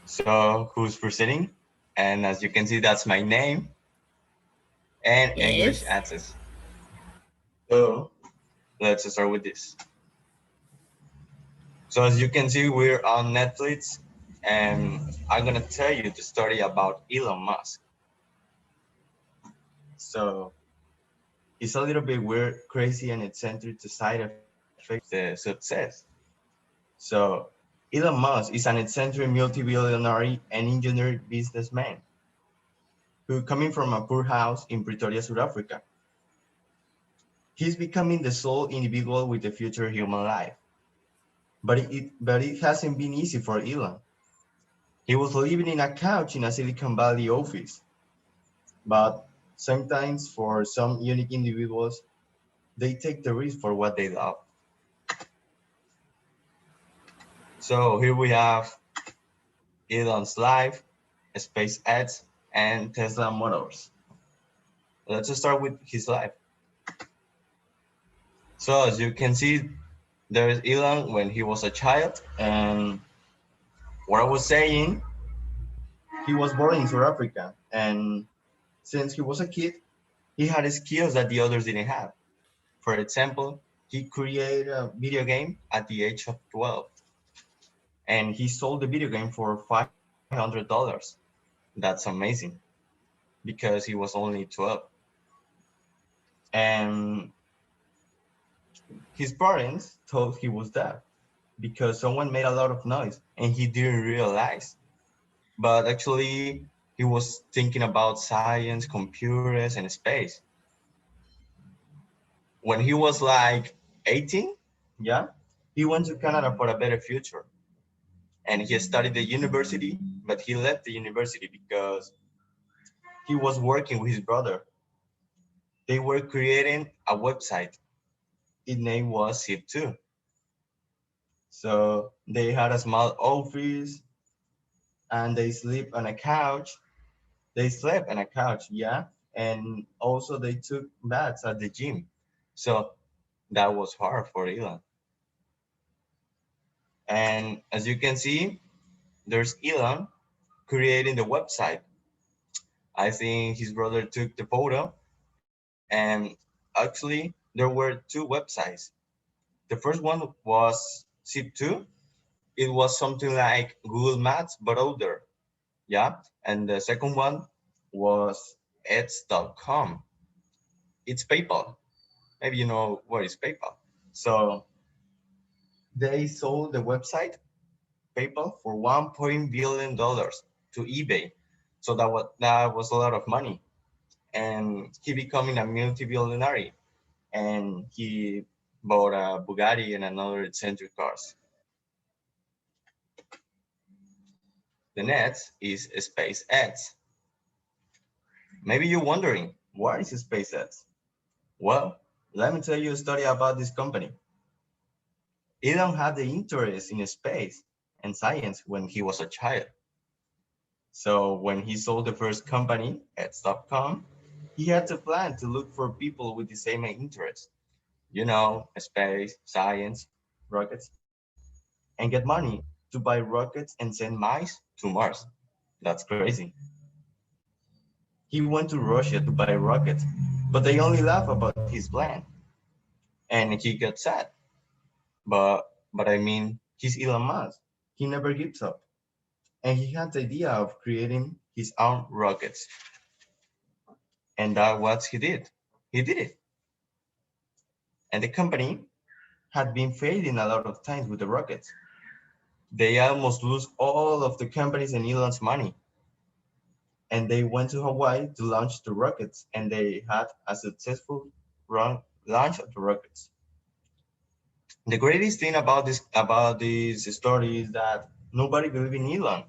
So who's presenting? And as you can see, that's my name and English Yes. access. So let's start with this. So as you can see, we're on Netflix, and I'm gonna tell you the story about Elon Musk. So it's a little bit weird, crazy, and eccentric to side effects the success. So Elon Musk is an eccentric multi-billionaire and engineer businessman who coming from a poor house in Pretoria, South Africa. He's becoming the sole individual with a future human life. But it hasn't been easy for Elon. He was living in a couch in a Silicon Valley office. But sometimes for some unique individuals, they take the risk for what they love. So here we have Elon's life, SpaceX, and Tesla Motors. Let's start with his life. So as you can see, there is Elon when he was a child, and what I was saying, he was born in South Africa, and since he was a kid, he had skills that the others didn't have. For example, he created a video game at the age of 12, and he sold the video game for $500. That's amazing because he was only 12. And his parents thought he was deaf because someone made a lot of noise and he didn't realize. But actually, he was thinking about science, computers, and space. When he was like 18, yeah, he went to Canada for a better future. And he studied the university, but he left the university because he was working with his brother. They were creating a website. Its name was Zip2. So they had a small office and they sleep on a couch. They slept on a couch, yeah. And also they took baths at the gym. So that was hard for Elon. And as you can see, there's Elon creating the website. I think his brother took the photo, and actually there were two websites. The first one was Zip2. It was something like Google Maps, but older. Yeah. And the second one was eds.com. It's PayPal. Maybe you know what is PayPal. So they sold the website PayPal for $1 billion to eBay. So that was a lot of money. And he becoming a multi-billionaire. And he bought a Bugatti and another eccentric cars. The next is SpaceX. Maybe you're wondering, what is SpaceX? Well, let me tell you a story about this company. Elon had the interest in space and science when he was a child. So when he sold the first company, Eds.com, he had to plan to look for people with the same interest. You know, space, science, rockets, and get money to buy rockets and send mice to Mars. That's crazy. He went to Russia to buy rockets, but they only laugh about his plan. And he got sad. But I mean, he's Elon Musk. He never gives up. And he had the idea of creating his own rockets. And that's what he did. He did it. And the company had been failing a lot of times with the rockets. They almost lose all of the companies and Elon's money. And they went to Hawaii to launch the rockets, and they had a successful launch of the rockets. The greatest thing about this story is that nobody believed in Elon,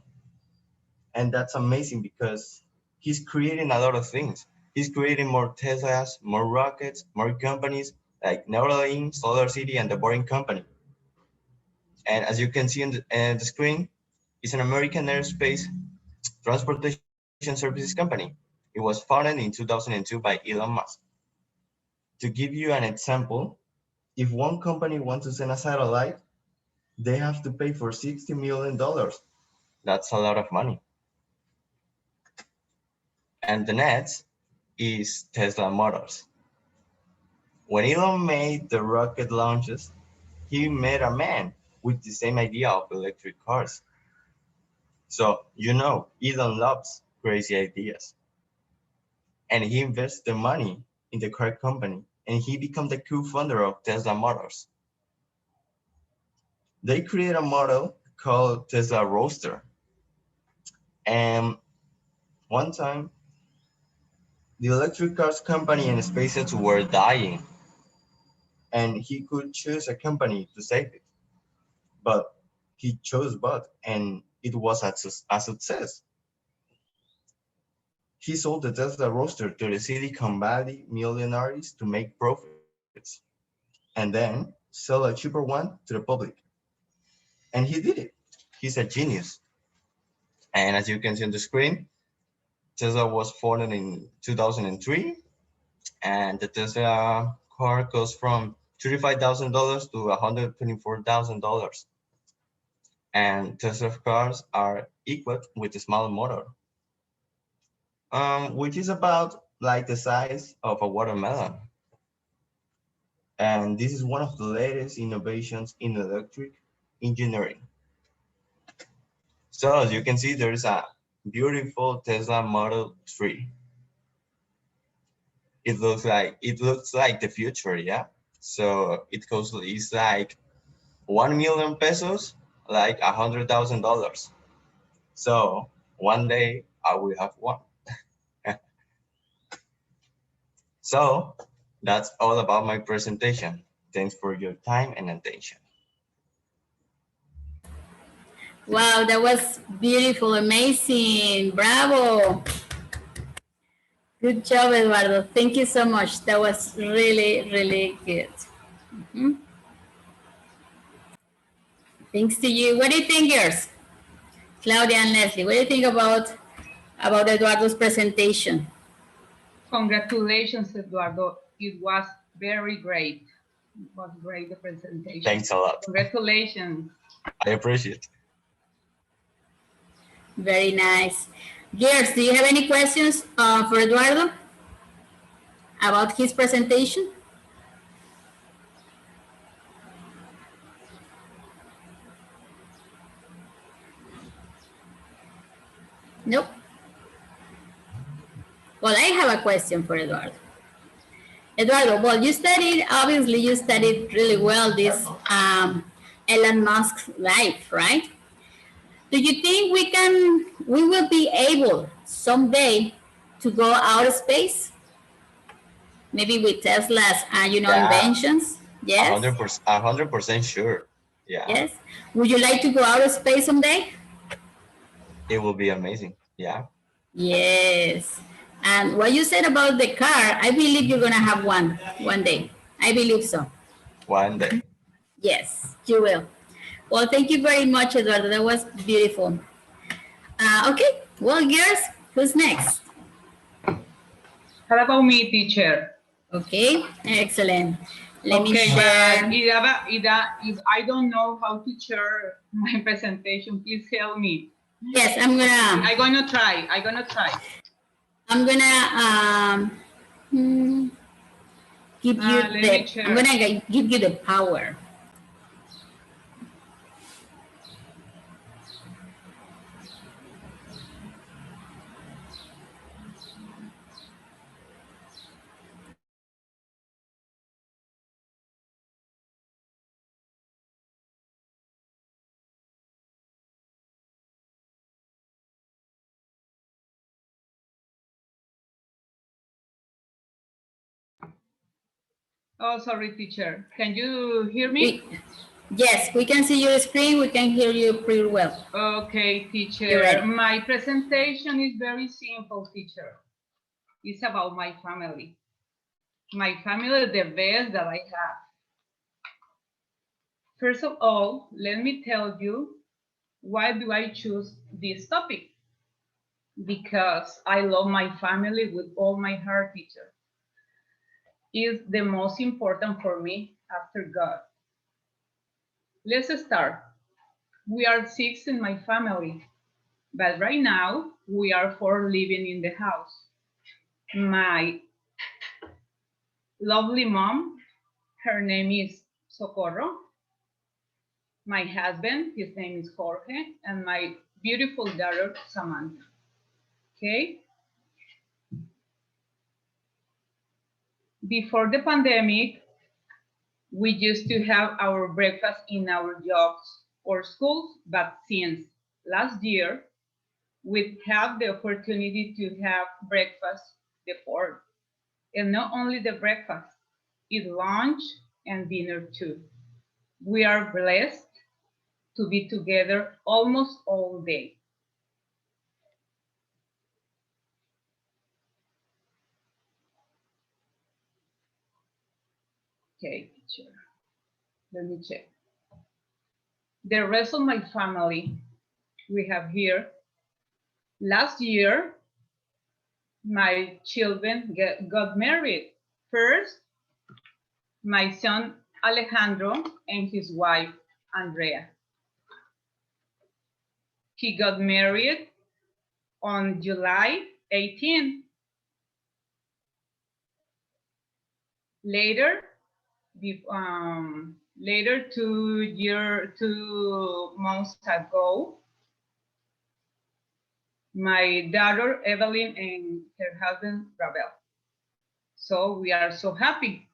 and that's amazing because he's creating a lot of things. He's creating more Teslas, more rockets, more companies like Neuralink, Solar City, and the Boring Company. And as you can see on the screen, it's an American aerospace transportation services company. It was founded in 2002 by Elon Musk. To give you an example, if one company wants to send a satellite, they have to pay for $60 million, That's a lot of money. And the next is Tesla Motors. When Elon made the rocket launches, he met a man with the same idea of electric cars. So, Elon loves crazy ideas. And he invests the money in the car company, and he became the co-founder of Tesla Motors. They create a model called Tesla Roadster. And one time, the electric cars company and SpaceX were dying, and he could choose a company to save it. But he chose Bud, and it was a success. He sold the Tesla Roadster to the Silicon Valley millionaires to make profits, and then sell a cheaper one to the public. And he did it. He's a genius. And as you can see on the screen, Tesla was founded in 2003, and the Tesla car goes from $35,000 to $124,000. And Tesla cars are equipped with a small motor, which is about like the size of a watermelon. And this is one of the latest innovations in electric engineering. So as you can see, there is a beautiful Tesla Model 3. It looks like the future, yeah. So it's like 1 million pesos, like $100,000. So one day I will have one. So that's all about my presentation. Thanks for your time and attention. Wow, that was beautiful, amazing, bravo. Good job, Eduardo. Thank you so much. That was really, really good. Thanks to you. What do you think, girls? Claudia and Leslie, what do you think about Eduardo's presentation? Congratulations, Eduardo. It was very great. It was great, the presentation. Thanks a lot. Congratulations. I appreciate it. Very nice. Girls, do you have any questions for Eduardo about his presentation? Nope. Well, I have a question for Eduardo. Eduardo, well, obviously you studied really well this Elon Musk's life, right? Do you think we will be able someday to go out of space? Maybe with Tesla's, inventions? Yes? 100% sure. Yeah. Yes? Would you like to go out of space someday? It will be amazing. Yeah. Yes. And what you said about the car, I believe you're going to have one day. I believe so. One day. Yes, you will. Well, thank you very much, Eduardo. That was beautiful. Okay, well, girls, who's next? How about me, teacher? Okay, excellent. Let me Okay, share. but if I don't know how to share my presentation, please help me. Yes, I'm gonna try. I'm gonna give you I'm gonna give you the power. Oh, sorry, teacher. Can you hear me? Yes, we can see your screen. We can hear you pretty well. Okay, teacher. My presentation is very simple, teacher. It's about my family. My family is the best that I have. First of all, let me tell you why do I choose this topic? Because I love my family with all my heart, teacher. Is the most important for me after God. Let's start. We are six in my family. But right now, we are four living in the house. My lovely mom, her name is Socorro. My husband, his name is Jorge, and my beautiful daughter, Samantha. Okay? Before the pandemic, we used to have our breakfast in our jobs or schools, but since last year, we have the opportunity to have breakfast before. And not only the breakfast, eat lunch and dinner too. We are blessed to be together almost all day. Okay, teacher, let me check. The rest of my family we have here. Last year, my children got married. First, my son Alejandro and his wife Andrea. He got married on July 18. Later, later 2 months ago, my daughter Evelyn and her husband Ravel. So we are so happy.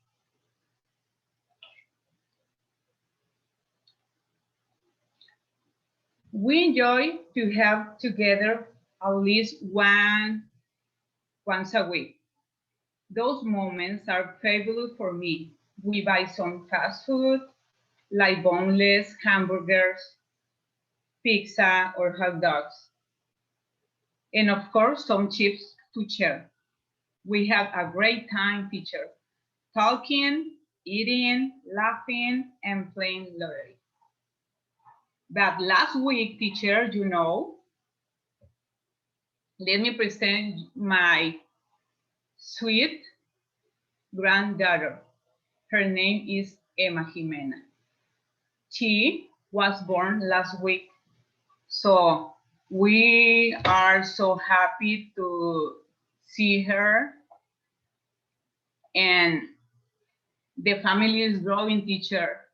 We enjoy to have together at least once a week. Those moments are fabulous for me. We buy some fast food, like boneless hamburgers, pizza, or hot dogs. And of course, some chips to share. We have a great time, teacher, talking, eating, laughing, and playing lottery. But last week, teacher, let me present my sweet granddaughter. Her name is Emma Jimena. She was born last week. So we are so happy to see her. And the family is growing, teacher.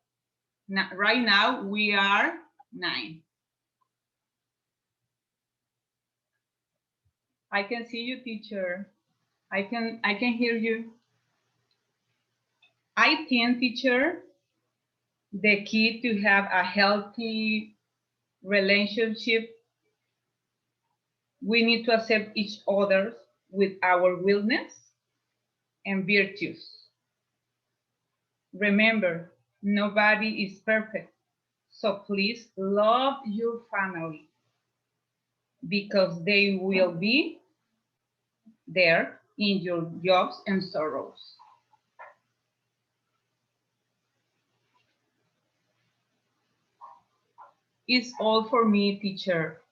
Now, right now we are 9. I can see you, teacher. I can hear you. I think, teacher, the key to have a healthy relationship, we need to accept each other with our willness and virtues. Remember, nobody is perfect. So please love your family because they will be there in your jobs and sorrows. It's all for me, teacher.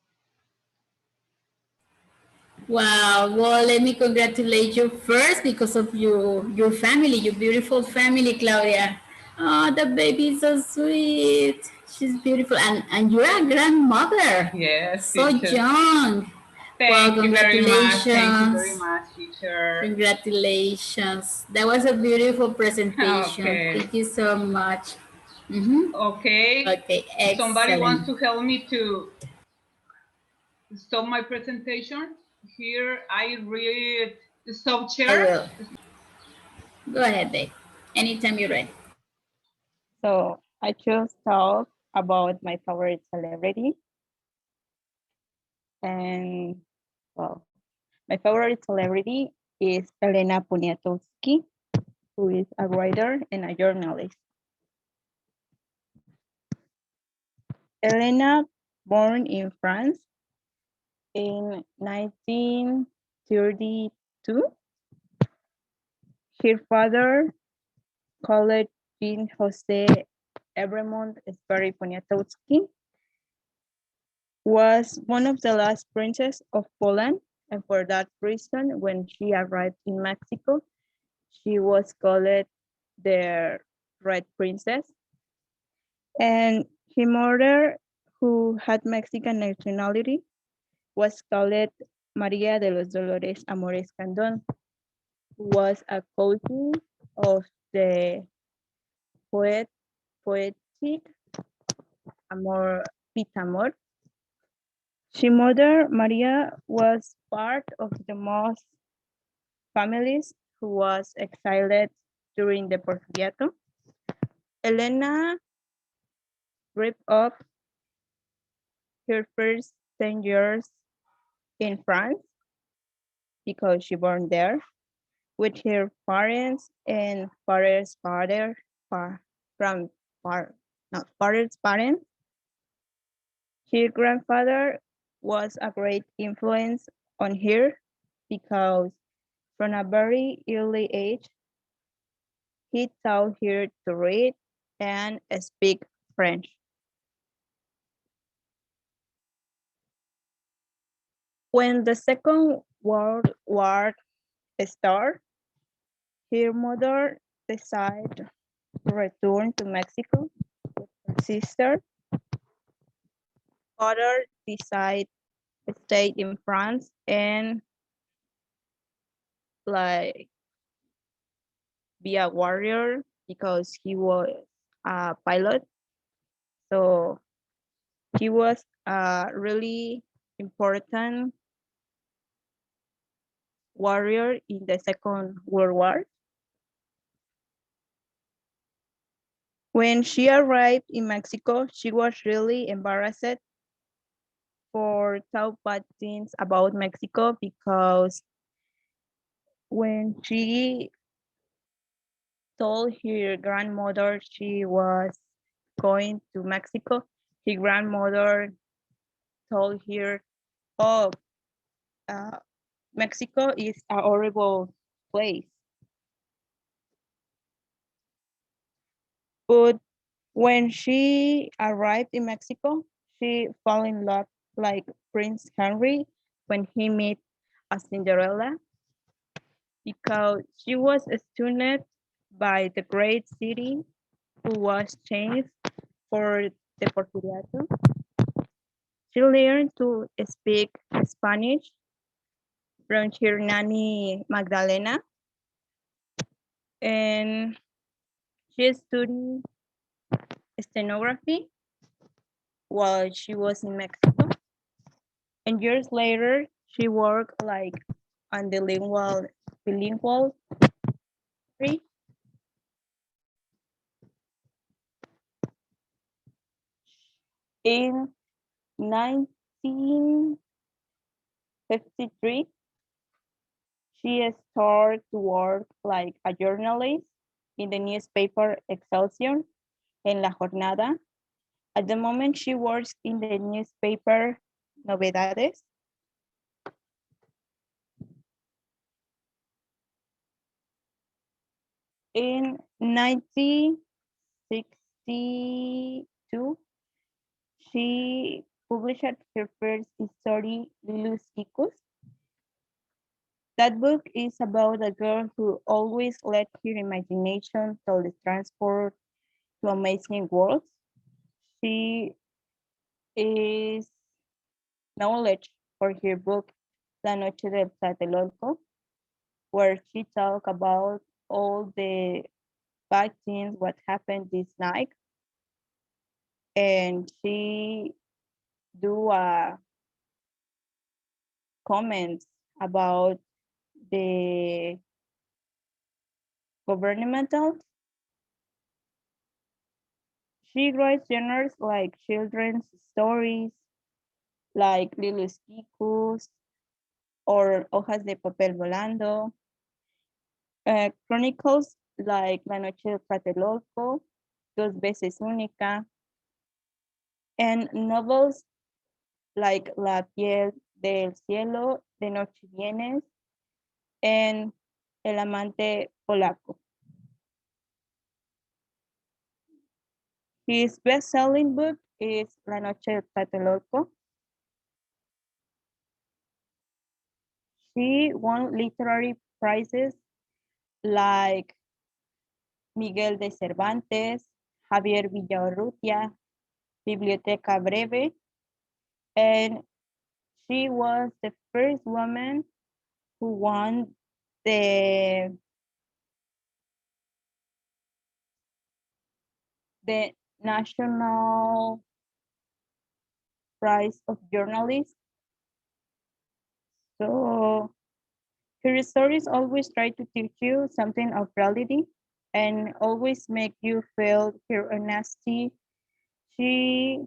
Wow. Well, let me congratulate you first because of your family, your beautiful family, Claudia. Oh, the baby is so sweet. She's beautiful, and you're a grandmother. Yes, So teacher. young. Well, Thank you very much. congratulations. Thank you very much, teacher. Congratulations. That was a beautiful presentation. Okay. Thank you so much. Mhm. Okay. Okay, Somebody wants excellent. to help me to stop my presentation? Here I read stop I share. will. Go ahead, babe. Anytime you're ready. So I just talk about my favorite celebrity. And well, my favorite celebrity is Elena Poniatowski, who is a writer and a journalist. Elena, born in France in 1932, her father called Jean Jose Ebremont Sperry Poniatowski, was one of the last princes of Poland, and for that reason, when she arrived in Mexico, she was called the Red Princess. And her mother, who had Mexican nationality, was called Maria de los Dolores Amores Candón, who was a cousin of the poetic Amor Pitamor. She mother Maria was part of the most families who was exiled during the Porfiriato. Elena grew up her first 10 years in France because she born there with her parents and father's father from not father's parents. Her grandfather was a great influence on her because from a very early age he taught her to read and speak French. When the Second World War started, her mother decided to return to Mexico with her sister. Father decided to stay in France and like be a warrior because he was a pilot. So he was a really important warrior in the Second World War. When she arrived in Mexico, she was really embarrassed for talk bad things about Mexico because when she told her grandmother she was going to Mexico, her grandmother told her, "Oh, uh, Mexico is a horrible place." But when she arrived in Mexico, she fell in love like Prince Henry when he met a Cinderella because she was stunned by the great city who was changed for the Porfiriato. She learned to speak Spanish from her nanny Magdalena, and she studied stenography while she was in Mexico. And years later, she worked like on the bilingual free. In 1953, she started to work like a journalist in the newspaper Excelsior en La Jornada. At the moment, she works in the newspaper Novedades. In 1962, she published her first story, Lilus Kikus. That book is about a girl who always let her imagination tell the transport to amazing worlds. She is knowledge for her book La Noche del Tlatelolco, where she talk about all the bad things what happened this night, and she do comments about the governmental. She writes genres like children's stories, like Lilos Kikus or Hojas de Papel Volando, chronicles like La Noche del Tlatelolco, Dos Veces Única, and novels like La Piel del Cielo, De Noche Vienes, and El Amante Polaco. His best-selling book is La Noche del Tlatelolco. She won literary prizes like Miguel de Cervantes, Javier Villaurrutia, Biblioteca Breve, and She was the first woman who won the the National Prize of Journalists. So her stories always try to teach you something of reality and always make you feel her honesty. She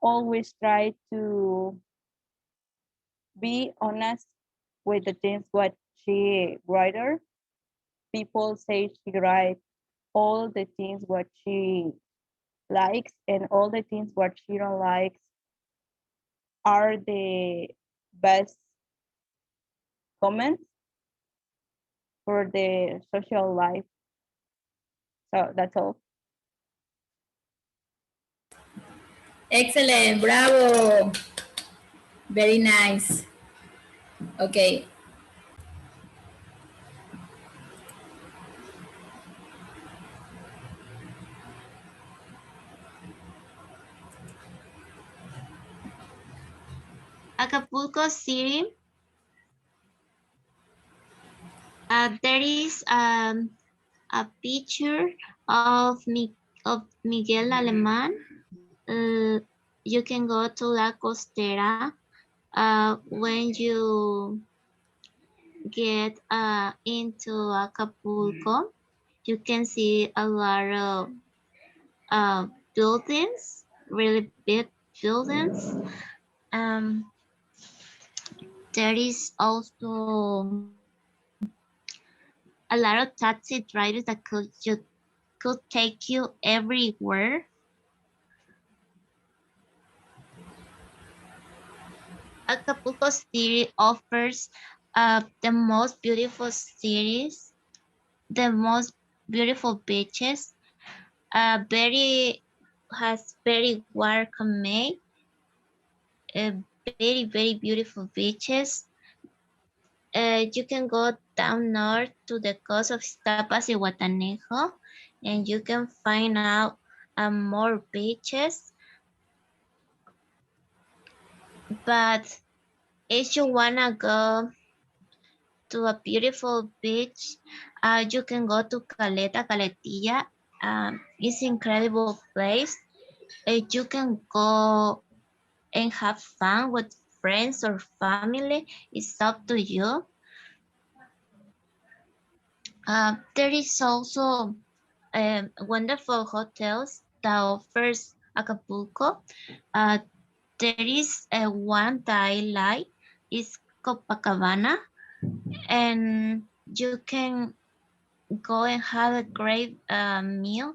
always tried to be honest with the things what she writer. People say she write all the things what she likes and all the things what she don't like are the best comments for the social life. So that's all. Excellent, bravo. Very nice. Okay. Acapulco City. There is a picture of Miguel Alemán. You can go to La Costera when you get into Acapulco. You can see a lot of buildings, really big buildings. Um, there is also a lot of taxi drivers that could take you everywhere. Acapulco City offers the most beautiful cities, the most beautiful beaches, very has very welcoming, uh, very beautiful beaches. You can go down north to the coast of Tapas y Guatanejo, and you can find out more beaches. But if you wanna go to a beautiful beach, you can go to Caleta, Caletilla. It's incredible place. You can go and have fun with friends or family. It's up to you. There is also wonderful hotels that offers Acapulco. Uh, there is one that I like. It's Copacabana, and you can go and have a great meal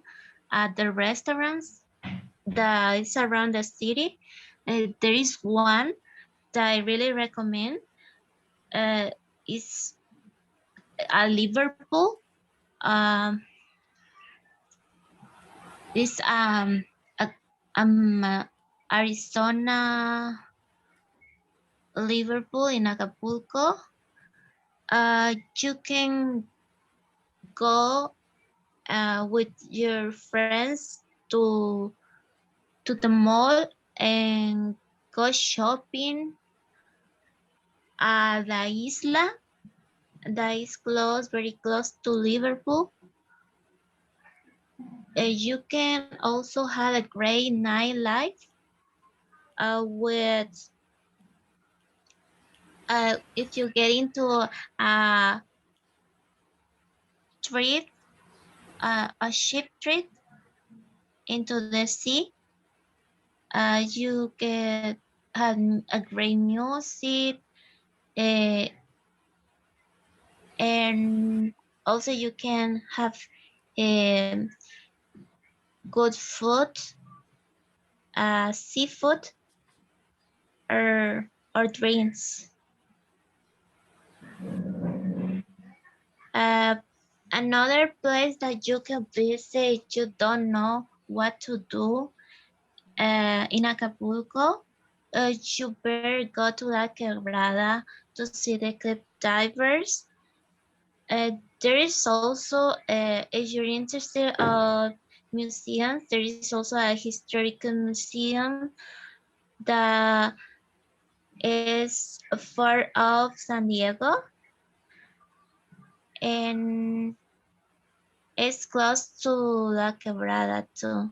at the restaurants that is around the city. There is one that I really recommend. Uh, it's Liverpool. Um, it's a, Arizona, Liverpool in Acapulco. You can go with your friends to the mall and go shopping at La Isla that is close, very close to Liverpool. You can also have a great nightlife with if you get into a trip, a ship trip into the sea, you get a great music, uh, and also you can have um, good food, seafood, or drinks. Uh, Another place that you can visit, you don't know what to do in Acapulco, you better go to La Quebrada to see the cliff divers. There is also, if you're interested in museums, there is also a historical museum that is far off San Diego, and it's close to La Quebrada too.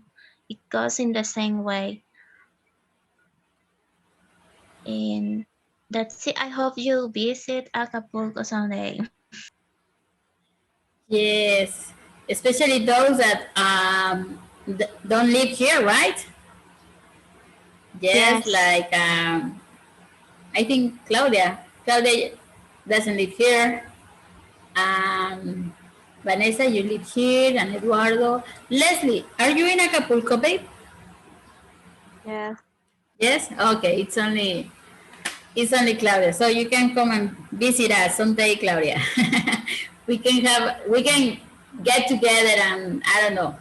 It goes in the same way. And that's it. I hope you visit Acapulco someday. Yes, especially those that don't live here, right? Yes, Yes. like I think Claudia. Claudia doesn't live here. Um, Vanessa, you live here, and Eduardo. Leslie, are you in Acapulco, babe? Yes. Yes. Okay, it's only Claudia, so you can come and visit us someday, Claudia. We can get together and I don't know,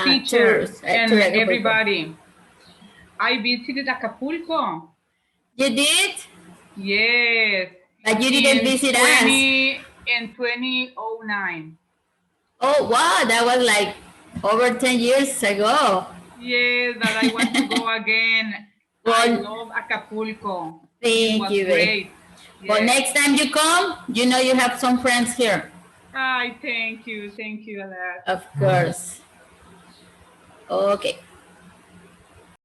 Teacher tours to and Acapulco. everybody, I visited Acapulco. You did, Yes, but you didn't in visit us. 2009. Oh wow, that was like over 10 years ago. Yes, but I want to go again. I Well, love Acapulco. It thank was you, babe. great. Well, Yes. next time you come, you know you have some friends here. I thank you. Thank you a lot. Of course. Okay.